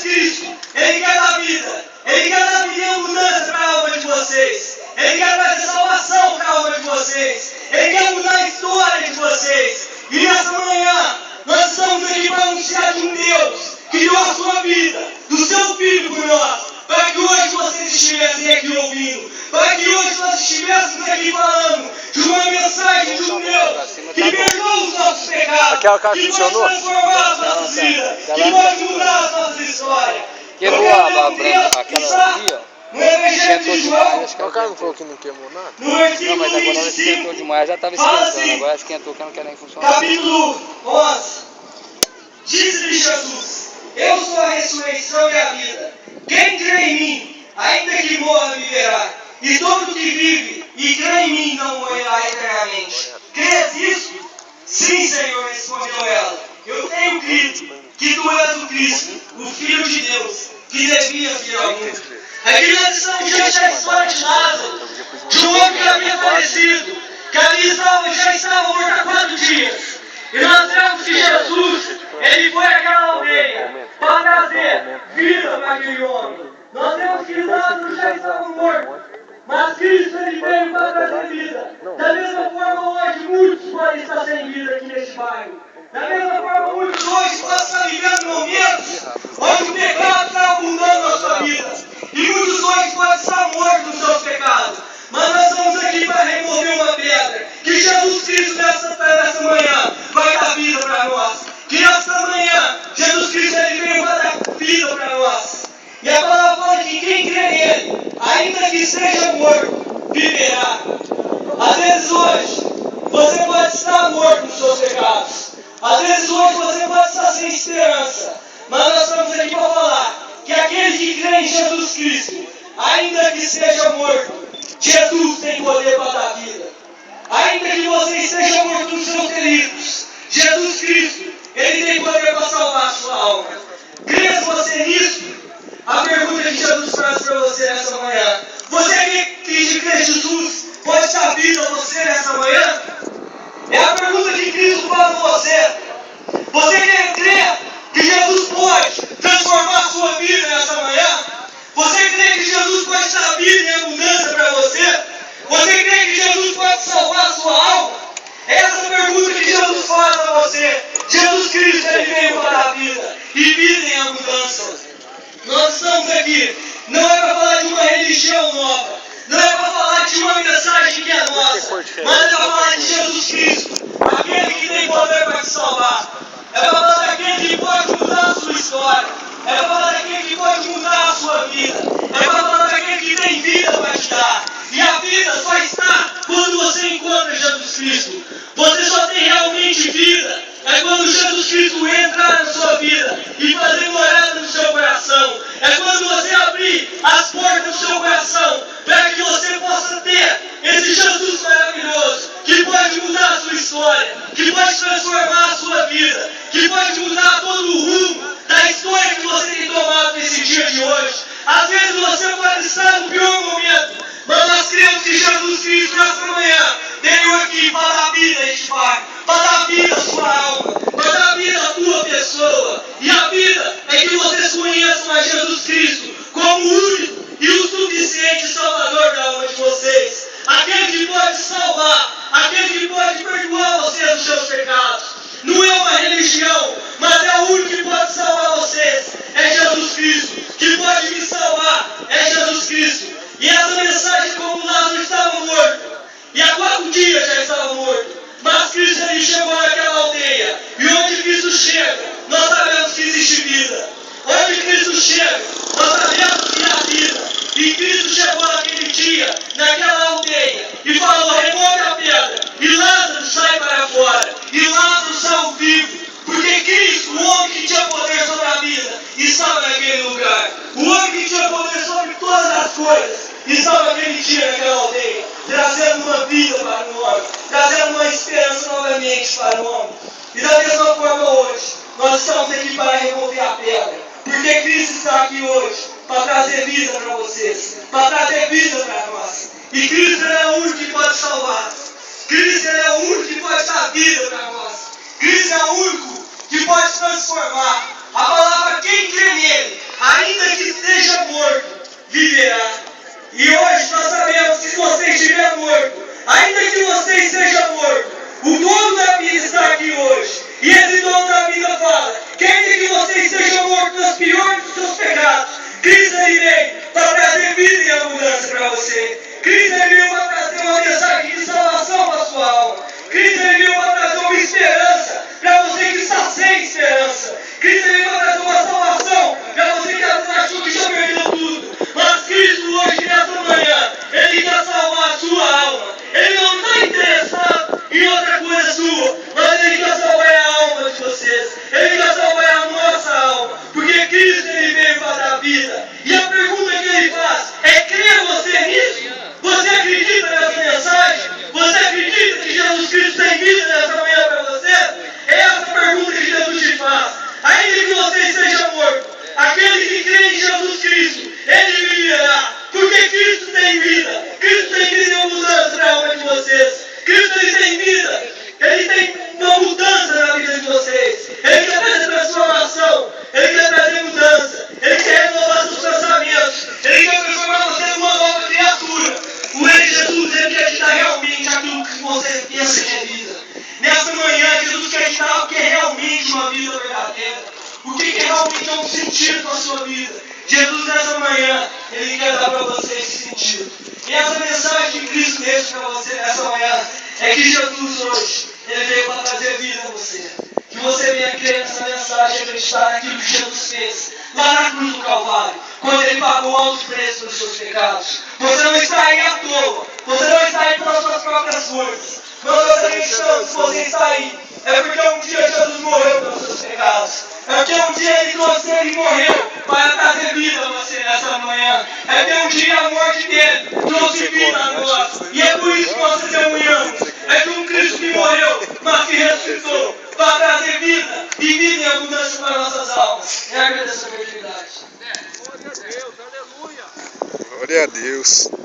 Jesus Cristo, Ele quer dar vida. Ele quer dar vida e abundância para a alma de vocês. Ele quer trazer salvação para a alma de vocês. Ele quer mudar a história de vocês. E nessa manhã, nós estamos aqui para anunciar de um Deus que deu a sua vida, do seu Filho por nós, para que hoje vocês estivessem aqui ouvindo, para que hoje nós estivéssemos aqui falando de uma mensagem de um Deus que perdoa os nossos pecados, que pode transformar as nossas vidas, que pode mudar as nossas histórias. Queimou aquela ali, ó. No Evangelho de João, Acho que o cara não falou que não queimou nada. no versículo Não, mas agora ela 25, esquentou demais, já estava fala esquentando. assim, Agora esquentou que não quer nem funcionar. capítulo 11. Disse-lhe Jesus: Eu sou a ressurreição e a vida. Quem crê em mim, ainda que morra, viverá. E todo que vive e crê em mim não morrerá eternamente. Crês isso? Sim, Senhor, respondeu ela. Eu tenho crido que tu és o Cristo, o Filho de Deus, que devia vir ao mundo. Aqui nós estamos diante da história de Lázaro, de um homem que havia falecido, que ali já estava morto há 4 dias. E nós vemos que Jesus, ele foi àquela aldeia para trazer vida para aquele homem. Nós vemos que Lázaro já estava morto, mas Cristo ele veio para trazer vida. Da mesma forma hoje muitos podem estar sem vida aqui neste bairro. Da mesma forma muitos hoje podem estar vivendo momentos onde o pecado está abundando na sua vida. E muitos hoje podem estar mortos nos seus pecados. Mas nós estamos aqui para remover uma pedra. Que Jesus Cristo nessa manhã vai dar vida para nós. Que nessa manhã Jesus Cristo ele veio para dar vida para nós. E a palavra fala que quem crê nele, ainda que seja morto, viverá. Às vezes hoje você pode estar morto nos seus pecados. Às vezes hoje você pode estar sem esperança. Mas nós estamos aqui para falar que aquele que crê em Jesus Cristo, ainda que seja morto, Jesus tem poder para dar vida. Ainda que você esteja morto nos seus delitos, Jesus Cristo, Ele tem poder para salvar a sua alma. Crê você nisso? A pergunta que Jesus faz para você nessa manhã: você que crê em Jesus, pode dar vida a você nessa manhã? É a pergunta que Cristo faz para você. Você crê que Jesus pode transformar a sua vida nessa manhã? Você crê que Jesus pode dar vida em abundância para você? Você crê que Jesus pode salvar a sua alma? Essa é a pergunta que Jesus faz a você. Jesus Cristo ele veio para dar vida, e vida em abundância. Nós estamos aqui, não é para falar de uma religião nova, não é para falar de uma mensagem que é nossa, mas é para falar de Jesus Cristo, aquele que tem poder para te salvar. É para falar daquele que pode mudar a sua história. É para falar daquele que pode mudar a sua vida. É para falar daquele que tem vida para te dar. E a vida só está quando você encontra Jesus Cristo. Você só tem realmente vida quando Jesus Cristo entrar na sua vida e fazer morada no seu coração. É quando você abrir as portas do seu coração para que você possa ter esse Jesus maravilhoso que pode mudar a sua história, que pode transformar a sua vida, que pode mudar todo o rumo da história que você tem tomado nesse dia de hoje. Às vezes você pode estar no pior momento, mas nós cremos que Jesus Cristo nessa manhã veio aqui para dar vida a este Pai, para dar vida à sua alma, para dar vida à tua pessoa. E a vida é que vocês conheçam a Jesus Cristo como o único e o suficiente Salvador da alma de vocês. Aquele que pode salvar, aquele que pode perdoar vocês dos seus pecados. Não é uma religião, mas é o único que pode salvar vocês. É Jesus Cristo. Que pode me salvar é Jesus Cristo. E essa mensagem, como Lázaro estava morto, e há 4 dias já estava morto, mas Cristo ele chegou naquela aldeia. E onde Cristo chega, nós sabemos que existe vida. Onde Cristo chega, nós sabemos que há vida. E Cristo chegou naquele dia, naquela aldeia, e falou: remove a pedra. E Lázaro sai para fora. E Lázaro saiu vivo. Porque Cristo, o homem que tinha poder sobre a vida, estava naquele lugar. O homem que tinha poder sobre todas as coisas, estava naquele dia naquela aldeia, trazendo uma vida para o homem, trazendo uma esperança novamente para o homem. E da mesma forma hoje, nós estamos aqui para remover a pedra. Porque Cristo está aqui hoje para trazer vida para vocês, para trazer vida para nós. E Cristo é o único que pode salvar. Cristo é o único que pode dar vida para nós. Cristo é o único que pode transformar. A palavra quem crê nele, ainda que esteja morto, viverá. E hoje nós sabemos que se você estiver morto, ainda que você esteja morto, o dono da vida está aqui hoje. E esse dono da vida fala que ainda que você esteja morto nos piores dos seus pecados, Cristo ele veio para trazer vida e abundância para você. Cristo ele veio para trazer uma mensagem de salvação para a sua alma. Cristo ele veio para trazer uma esperança para você que está sem esperança. Cristo ele veio para trazer uma salvação para você que achou que já perdeu tudo. Mas Cristo hoje, nessa manhã, ele quer salvar a sua alma. Ele não está interessado em outra coisa sua, mas ele quer salvar a alma de vocês. Ele quer salvar a nossa alma, porque Cristo ele veio para dar vida. E a pergunta que ele faz é: crê você nisso? Você acredita nessa mensagem? Você acredita que Jesus Cristo tem vida nessa manhã para você? É essa a pergunta que Jesus te faz. Ainda que você esteja morto, aquele que crê em Jesus Cristo, ele viverá. Porque Cristo tem vida. Cristo tem vida e abundância na alma de vocês. Cristo ele tem vida. Ele tem uma mudança na vida de vocês. Ele quer trazer transformação. Ele quer trazer mudança. Ele quer renovar seus pensamentos. Ele quer transformar você numa nova criatura. O Rei Jesus, ele quer te dar realmente aquilo que você pensa que é vida. Nessa manhã, Jesus quer te dar o que é realmente uma vida verdadeira. O que realmente é um sentido para a sua vida. Jesus, nessa manhã, ele quer dar para você esse sentido. E essa mensagem que Cristo deixa para você nessa manhã é que Jesus hoje, ele veio para trazer vida a você. Que você venha crer nessa mensagem e acreditar naquilo que Jesus fez lá na cruz do Calvário, quando ele pagou altos preços pelos seus pecados. Você não está aí à toa. Você não está aí pelas suas próprias forças. Nós acreditamos que você está aí. É porque um dia Jesus morreu pelos seus pecados. É porque um dia ele trouxe e morreu para trazer vida a você nessa manhã. É porque um dia a morte dele trouxe vida a nós. E é por isso que nós testemunhamos. É que um Cristo que morreu, mas que ressuscitou para trazer vida e vida em abundância para nossas almas. E agradeço a oportunidade. Glória a Deus, aleluia. Glória a Deus.